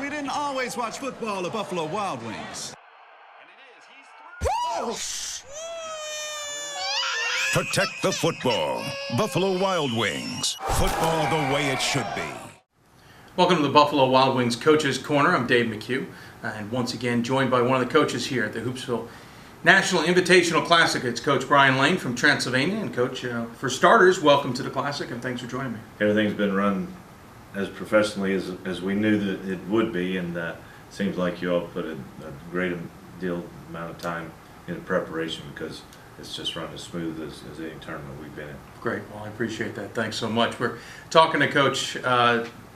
We didn't always watch football at Buffalo Wild Wings. Protect the football. Buffalo Wild Wings. Football the way it should be. Welcome to the Buffalo Wild Wings Coaches Corner. I'm Dave McHugh, and once again joined by one of the coaches here at the Hoopsville National Invitational Classic. It's Coach Brian Lane from Transylvania. And Coach, for starters, welcome to the Classic, and thanks for joining me. Everything's been run as professionally as we knew that it would be, and seems like you all put a great amount of time in preparation, because it's just run as smooth as any tournament we've been in. Great. Well, I appreciate that. Thanks so much. We're talking to Coach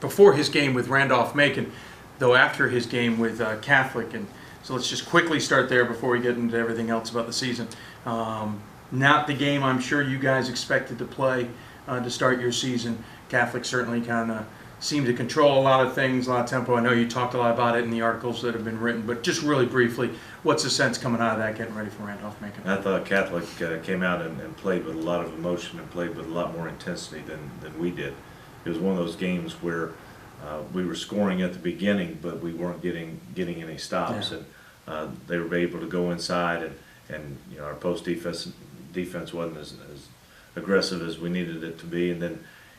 before his game with Randolph-Macon, though after his game with Catholic. And so let's just quickly start there before we get into everything else about the season. Not the game I'm sure you guys expected to play to start your season. Catholic certainly kind of seemed to control a lot of things, a lot of tempo. I know you talked a lot about it in the articles that have been written, but just really briefly, what's the sense coming out of that, getting ready for Randolph-Macon? I thought Catholic came out and played with a lot of emotion and played with a lot more intensity than we did. It was one of those games where we were scoring at the beginning, but we weren't getting any stops, and they were able to go inside, and you know, our post defense wasn't as aggressive as we needed it to be, and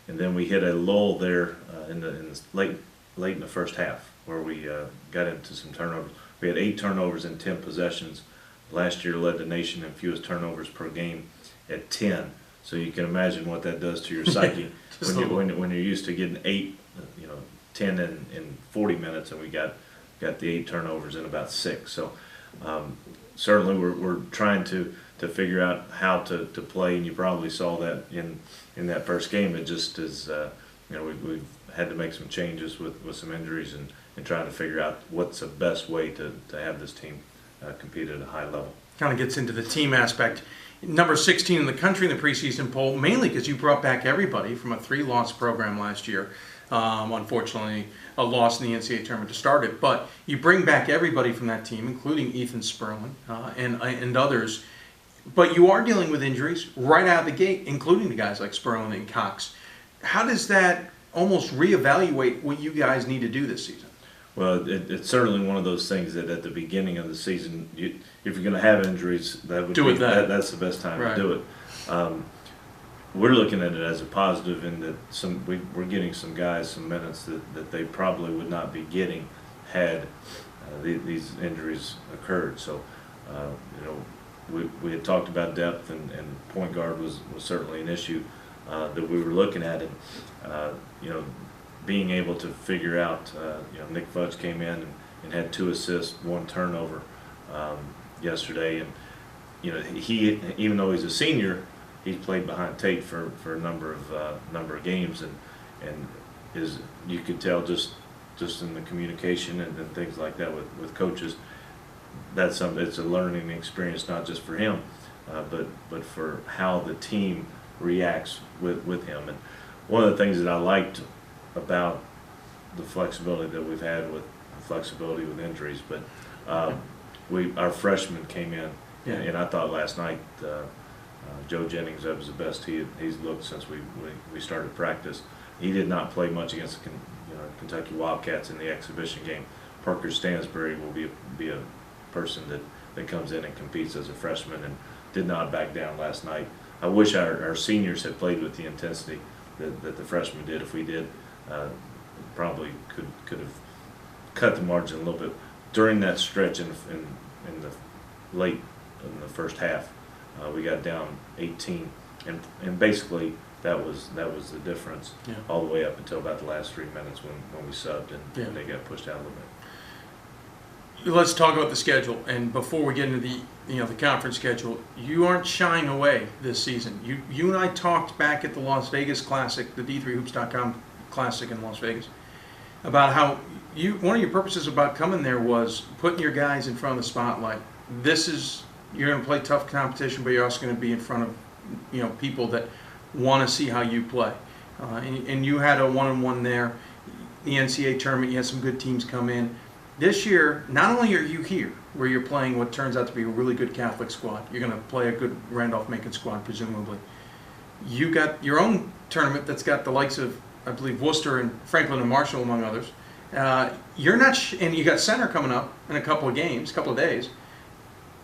then we hit a lull there in the late in the first half, where we got into some turnovers. We had 8 turnovers in 10 possessions. Last year led the nation in fewest turnovers per game at 10. So you can imagine what that does to your psyche when you're used to getting 8, 10 in 40 minutes, and we got the 8 turnovers in about 6. So certainly we're trying to figure out how to play, and you probably saw that in that first game. It just is, we've had to make some changes with some injuries and trying to figure out what's the best way to have this team compete at a high level. Kind of gets into the team aspect. Number 16 in the country in the preseason poll, mainly because you brought back everybody from a 3-loss program last year. Unfortunately, a loss in the NCAA tournament to start it. But you bring back everybody from that team, including Ethan Sperlin and others. But you are dealing with injuries right out of the gate, including the guys like Sperlin and Cox. How does that almost reevaluate what you guys need to do this season? Well, it's certainly one of those things that at the beginning of the season, if you're going to have injuries, that's the best time to do it. We're looking at it as a positive in that we're getting some guys some minutes that they probably would not be getting had these injuries occurred. So, we had talked about depth, and point guard was certainly an issue that we were looking at, and being able to figure out, Nick Fudge came in and had 2 assists, 1 turnover yesterday, and he, even though he's a senior, he's played behind Tate for a number of games, and you could tell just in the communication and things like that with coaches. It's a learning experience, not just for him, but for how the team reacts with him. And one of the things that I liked about the flexibility that we've had with injuries, but our freshmen came in, and I thought last night Joe Jennings, that was the best he's looked since we started practice. He did not play much against the Kentucky Wildcats in the exhibition game. Parker Stansbury will be a person that comes in and competes as a freshman, and did not back down last night. I wish our seniors had played with the intensity that the freshmen did. If we did, probably could have cut the margin a little bit during that stretch in the first half. We got down 18, and basically that was the difference all the way up until about the last 3 minutes when we subbed and they got pushed out a little bit. Let's talk about the schedule, and before we get into the conference schedule, you aren't shying away this season. You and I talked back at the Las Vegas Classic, the D3Hoops.com Classic in Las Vegas, about how one of your purposes about coming there was putting your guys in front of the spotlight. You're going to play tough competition, but you're also going to be in front of people that want to see how you play. And you had a 1-on-1 there. The NCAA tournament, you had some good teams come in. This year, not only are you here, where you're playing what turns out to be a really good Catholic squad, you're going to play a good Randolph-Macon squad, presumably. You got your own tournament that's got the likes of, I believe, Worcester and Franklin and Marshall, among others. You're not, and you got center coming up in a couple of games, couple of days.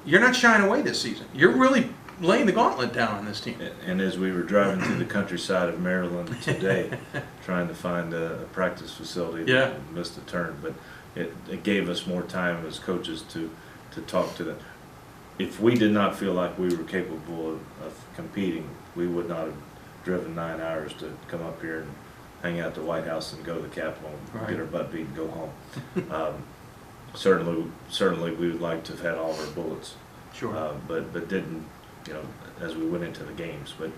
You're not shying away this season. You're really laying the gauntlet down on this team. And as we were driving through the countryside of Maryland today, trying to find a practice facility, Yeah. we missed a turn, but it gave us more time as coaches to talk to them. If we did not feel like we were capable of competing, we would not have driven 9 hours to come up here and hang out at the White House and go to the Capitol and Right. get our butt beat and go home. Certainly, we would like to have had all of our bullets, Sure. but didn't, as we went into the games. But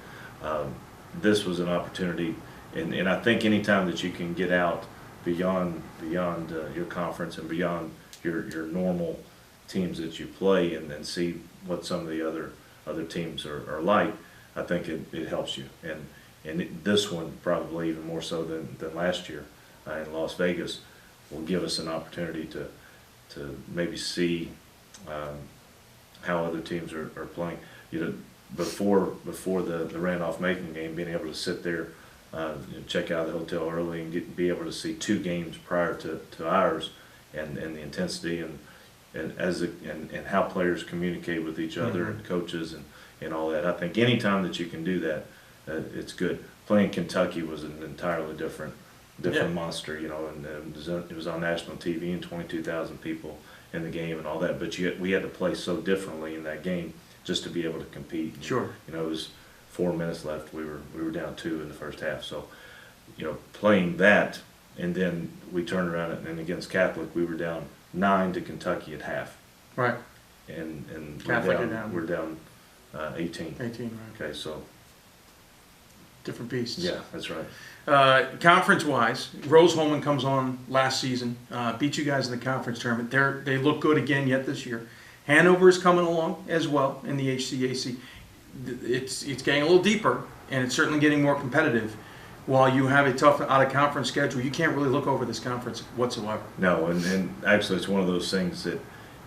this was an opportunity, and I think anytime that you can get out beyond your conference and beyond your normal teams that you play and see what some of the other teams are like, I think it helps you. And this one probably even more so than last year in Las Vegas will give us an opportunity to maybe see how other teams are playing. Before the Randolph-Macon game, being able to sit there, check out of the hotel early and be able to see 2 games prior to ours, and the intensity and how players communicate with each other and coaches and all that. I think any time that you can do that, it's good. Playing Kentucky was an entirely different Yeah. monster, and it was on national TV and 22,000 people in the game and all that. But we had to play so differently in that game just to be able to compete. Sure. It was 4 minutes left. We were down 2 in the first half. So, playing that, and then we turned around and against Catholic, we were down 9 to Kentucky at half. Right. And Catholic we're down 18. 18, right. Okay, so Different beasts. yeah, that's right. Conference-wise, Rose-Hulman comes on last season, beat you guys in the conference tournament. They look good again yet this year. Hanover is coming along as well in the HCAC. It's getting a little deeper, and it's certainly getting more competitive. While you have a tough out-of-conference schedule, you can't really look over this conference whatsoever. No, and actually it's one of those things that,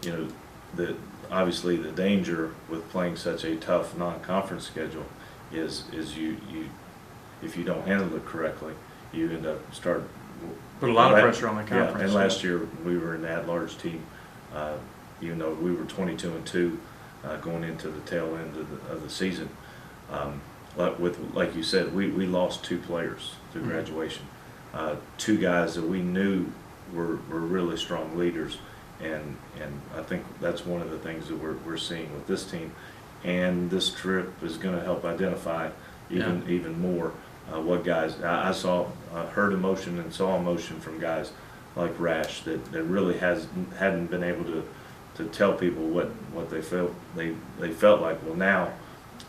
that obviously the danger with playing such a tough non-conference schedule is you if you don't handle it correctly, you end up Put a lot of pressure on the conference. Yeah, and last year we were an at-large team, even though we were 22-2 going into the tail end of the season. Like you said, we lost 2 players through graduation, 2 guys that we knew were really strong leaders, and I think that's one of the things that we're seeing with this team, and this trip is going to help identify even more what guys I heard emotion and saw emotion from guys like Rash that really hadn't been able to tell people what they felt felt like. Well, now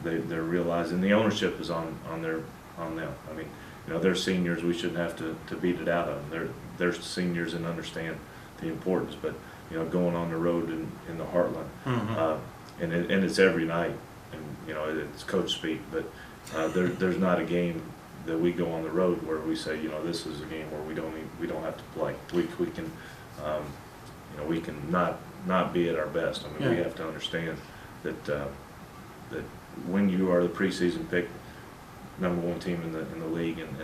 they're realizing the ownership is on them. I mean, they're seniors. We shouldn't have to beat it out of them. They're seniors and understand the importance. But going on the road in the Heartland, and it's every night, and it's coach speak. But there's not a game that we go on the road where we say this is a game where we don't have to play. We can we can not be at our best. I mean, we have to understand that when you are the preseason pick, #1 team in the league, and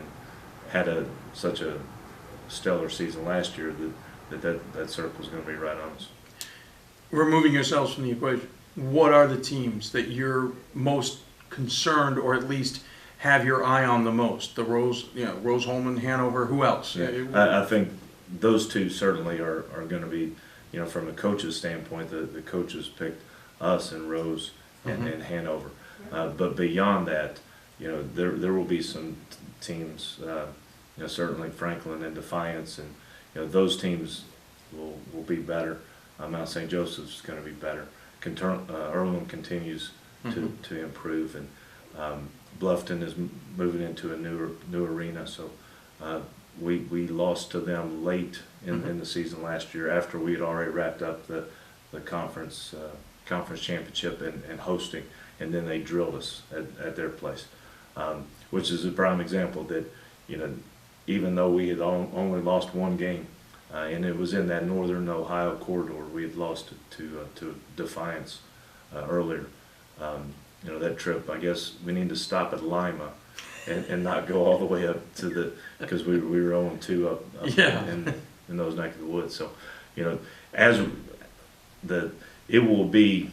had such a stellar season last year, that circle is going to be right on us. Removing yourselves from the equation, what are the teams that you're most concerned, or at least have your eye on the most? The Rose-Hulman, Hanover, who else? Yeah. I think those 2 certainly are going to be, from a coach's standpoint, the coaches picked us and Rose and Hanover. But beyond that, there will be some teams, certainly Franklin and Defiance, and those teams will be better. Mount St. Joseph's going to be better. Earlham continues to improve, and Bluffton is moving into a new arena. So we lost to them late in the season last year, after we had already wrapped up the conference championship and hosting, and then they drilled us at their place, which is a prime example that even though we had only lost 1 game, and it was in that northern Ohio corridor, we had lost to Defiance earlier. That trip, I guess we need to stop at Lima and not go all the way up to because we were 0-2 up those neck of the woods. So, you know, as it will be.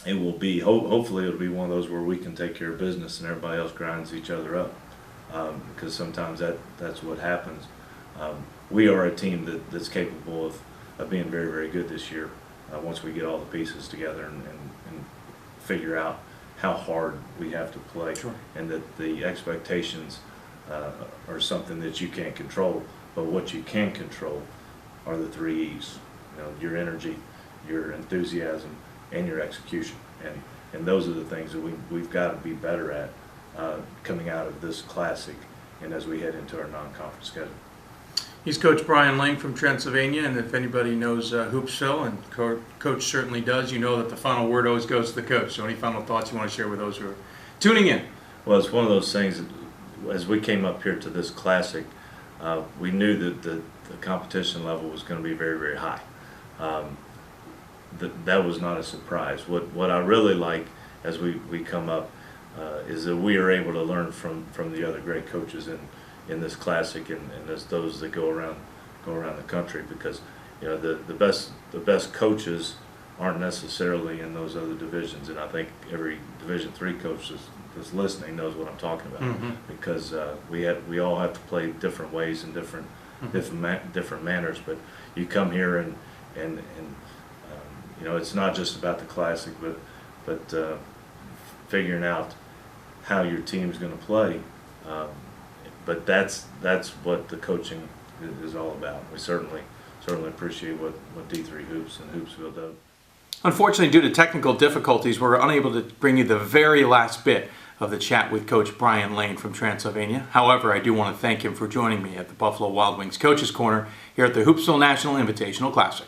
Hopefully, it'll be one of those where we can take care of business and everybody else grinds each other up, because sometimes that's what happens. We are a team that's capable of being very, very good this year once we get all the pieces together and figure out how hard we have to play, sure. And that the expectations are something that you can't control, but what you can control are the 3 E's. You know, your energy, your enthusiasm, and your execution, and those are the things that we've got to be better at coming out of this classic and as we head into our non-conference schedule. He's Coach Brian Lane from Transylvania, and if anybody knows Hoopsville, and Coach certainly does, you know that the final word always goes to the coach. So any final thoughts you want to share with those who are tuning in? Well, it's one of those things that as we came up here to this classic, we knew that the competition level was going to be very, very high. That was not a surprise. What I really like as we come up is that we are able to learn from the other great coaches in this classic and as those that go around the country, because you know the best coaches aren't necessarily in those other divisions, and I think every Division III coach that's listening knows what I'm talking about, because we all have to play different ways and different manners, but you come here and you know, it's not just about the classic, but figuring out how your team's going to play. But that's what the coaching is all about. We certainly appreciate what D3 Hoops and Hoopsville does. Unfortunately, due to technical difficulties, we're unable to bring you the very last bit of the chat with Coach Brian Lane from Transylvania. However, I do want to thank him for joining me at the Buffalo Wild Wings Coaches Corner here at the Hoopsville National Invitational Classic.